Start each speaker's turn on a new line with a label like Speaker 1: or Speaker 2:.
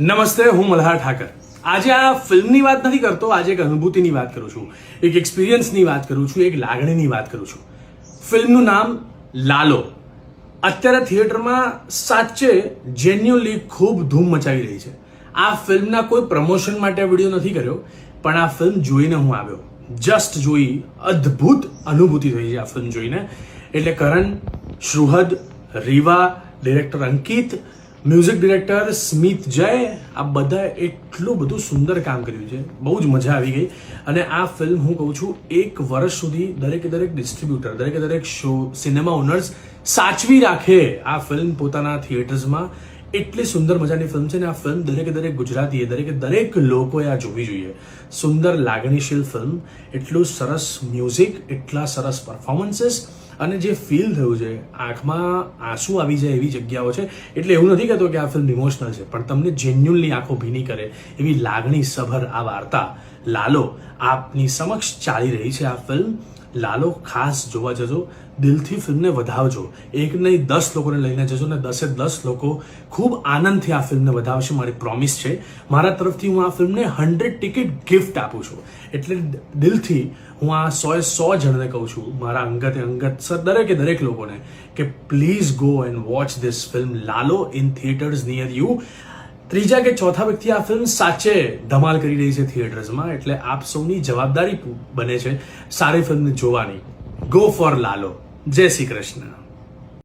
Speaker 1: નમસ્તે, હું મલ્હાર ઠાકર. આજે આ ફિલ્મની વાત નથી કરતો, આજે એક અનુભૂતિની વાત કરું છું, એક એક્સપિરિયન્સની વાત કરું છું, એક લાગણીની વાત કરું છું. ફિલ્મનું નામ લાલો. અત્યારે થિયેટરમાં સાચે જેન્યુઅલી ખૂબ ધૂમ મચાવી રહી છે. આ ફિલ્મના કોઈ પ્રમોશન માટે વિડીયો નથી કર્યો, પણ આ ફિલ્મ જોઈને હું આવ્યો. જસ્ટ જોઈ અદ્ભુત અનુભૂતિ થઈ છે આ ફિલ્મ જોઈને. એટલે કરણ, શ્રુહદ, રીવા, ડિરેક્ટર અંકિત, મ્યુઝિક ડિરેક્ટર સ્મિત જય, આ બધા એટલું બધું સુંદર કામ કર્યું છે. બહુ જ મજા આવી ગઈ. અને આ ફિલ્મ હું કહું છું, એક વર્ષ સુધી દરેકે દરેક ડિસ્ટ્રીબ્યુટર, દરેકે દરેક શો, સિનેમા ઓનર્સ સાચવી રાખે આ ફિલ્મ પોતાના થિયેટર્સમાં. એટલી સુંદર મજાની ફિલ્મ છે ને આ ફિલ્મ દરેકે દરેક ગુજરાતીએ, દરેકે દરેક લોકોએ આ જોવી જોઈએ. સુંદર લાગણીશીલ ફિલ્મ, એટલું સરસ મ્યુઝિક, એટલા સરસ પરફોર્મન્સીસ, અને જે ફીલ થયું છે, આંખમાં આંસુ આવી જાય એવી જગ્યાઓ છે. એટલે એવું નથી કહેતો કે આ ફિલ્મ ઇમોશનલ છે, પણ તમને જેન્યુઅલી આંખો ભીની કરે એવી લાગણી સભર આ વાર્તા લાલો આપની સમક્ષ ચાલી રહી છે. આ ફિલ્મ લાલો ખાસ જોવા જજો, દિલથી ફિલ્મને વધાવજો. એક નહીં 10 લોકોને લઈને જજો ને 10 લોકો ખૂબ આનંદથી આ ફિલ્મને વધાવશે. મારી પ્રોમિસ છે. મારા તરફથી હું આ ફિલ્મને 100 ટિકિટ ગિફ્ટ આપું છું. એટલે દિલથી હું આ 100 જણને કહું છું, મારા અંગત દરેકે દરેક લોકોને, કે please go and watch this film Lalo in theatres near you. ત્રીજા કે ચોથા વ્યક્તિ આ ફિલ્મ સાચે ધમાલ કરી રહી છે થિયેટર્સમાં. એટલે આપ સૌની જવાબદારી બને છે સારી ફિલ્મ જોવાની. Go for Lalo. જય શ્રી કૃષ્ણ.